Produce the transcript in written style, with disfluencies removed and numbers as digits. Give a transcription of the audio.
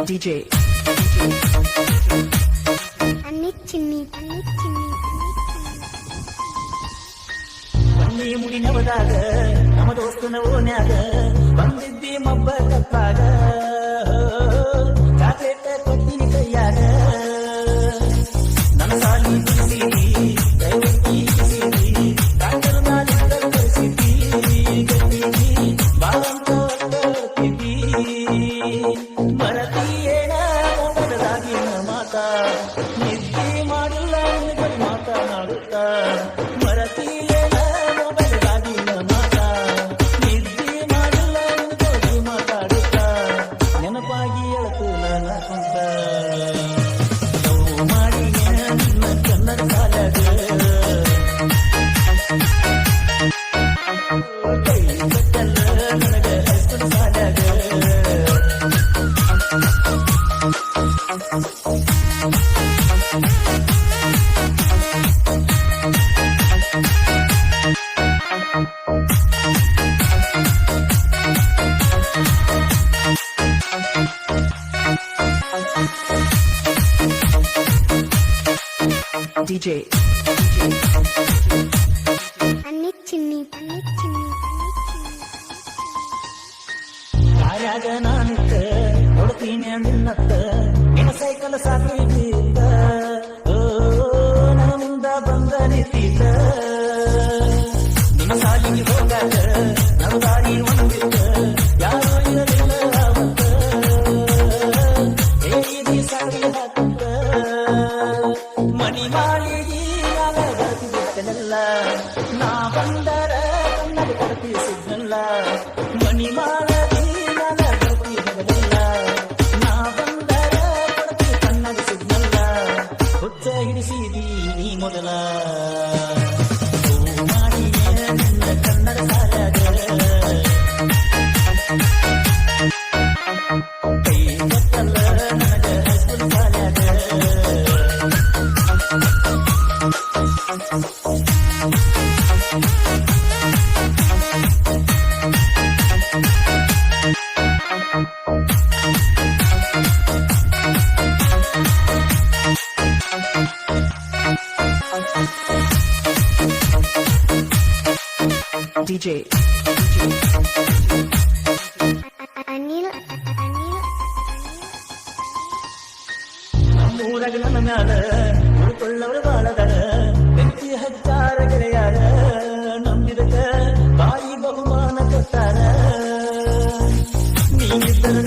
DJ ಚಿನ್ನಿ ಬನ್ನಿ ಮುಡಿನವದಾಗ ನಮ್ಮ ದೋಸ್ತನ ಓನ್ಯಾಗ ಬಂದಿದ್ದಿ ಮಬ್ಬ ಕಪ್ಪಾಗ chocolate ಕೊಟ್ಟಿನಿ ಕೈಯಾಗ ನನ್ನ ಸಾಲಿ ಬಿಡಿಸಿದಿ ದಯವಿಟ್ಟು ಬಿಡಿಸಿದಿ ಡಾಕ್ಟರ್ ನಾಲಿದ್ದ ಕಳಿಸಿದಿ ಗಟ್ಟಿದಿ ಬಾಳಂತ ಒತ್ತಿದ್ದಿ ಮರತಿಯೇನ ಮೊದಲಾಗಿನ ಮಾತ ನಿದ್ದೆ ಮಾಡಿಲ್ಲ ಬರೀ ಮಾತನಾಡುತ್ತ ಮರತಿಯೇನ ಮೊದಲಾಗಿನ ಮಾತ ನಿದ್ದೆ ಮಾಡಿಲ್ಲ ಬರೀ ಮಾತಾಡುತ್ತ ನೆನಪಾಗಿ ಎಳತು ನನ್ನ ಕುಂತ ನೋವು ಮಾಡಿ ನಿನ್ನ ಕನ್ನಡ ಸಾಲಾಗ ಕೈ ಕಟ್ಟಲ್ಲ ನನಗ ಹೈಸ್ಕೂಲ್ ಸಾಲಾಗ DJ ಚಿನ್ನಿ ಕಾರ್ಯಾಗ ನಾನಿತ್ತ ನೋಡ್ತೀನಿ ನಿನ್ನತ್ತ ನಿನ್ನ ಸೈಕಲ್ ಸಾಕಿದ್ದ ನನ್ನ ಮುಂದ ಬಂದ ನಿಂತಿದ್ದ ನಿನ್ನ ಸಾಲಿಗೆ ಹೋಗಾಗ ನನ್ನ ದಾರಿ ಒಂದಿತ್ತ ಯಾರೋ ಇರಲಿಲ್ಲ ಅವತ್ತ ಹೇಗಿದಿ ಸಾರಿ ಹಾಕುತ್ತ ಮನಿ ಮಾಳಿಗೆ ನಾನ ಬರ್ತಿದ್ದೆಲ್ಲ ನಾ ಬಂದರ ಕನ್ನಡ ಕಲ್ಪಿಸಿದ್ನಲ್ಲ ಮನಿ ಮಾಳಗಿ ನಾನ ಬರ್ತಿದ್ದೆಲ್ಲ ನಾ ಬಂದರ ಕೊಡತಿ ಕನ್ನಡಿಸಿದ್ನಲ್ಲ ಹುಚ್ಚ ಹಿಡಿಸಿದಿ ನೀ ಮೊದಲ ಮಾಡಿ ನಿನ್ನ ಕನ್ನಡ ಸಾಲಾಗ ಕೈ ಕಟ್ಟಲ್ಲ ನನಗ ಹೈಸ್ಕೂಲ್ ಸಾಲಾಗ DJ ಅನಿಲ್ ನಮ್ಮೂರಾಗ ನನ್ನ ಮ್ಯಾಲ ಉಳ್ಕೊಳ್ಳವರು ಬಾಳದರ ಬೆಂಕಿ ಹಚ್ಚಾರ ಗೆಳೆಯಾರ ನಂಬಿದಕ ಬಾಯಿ ಬಹುಮಾನ ಕೊಟ್ಟಾರ ನೀನಿದ್ದರ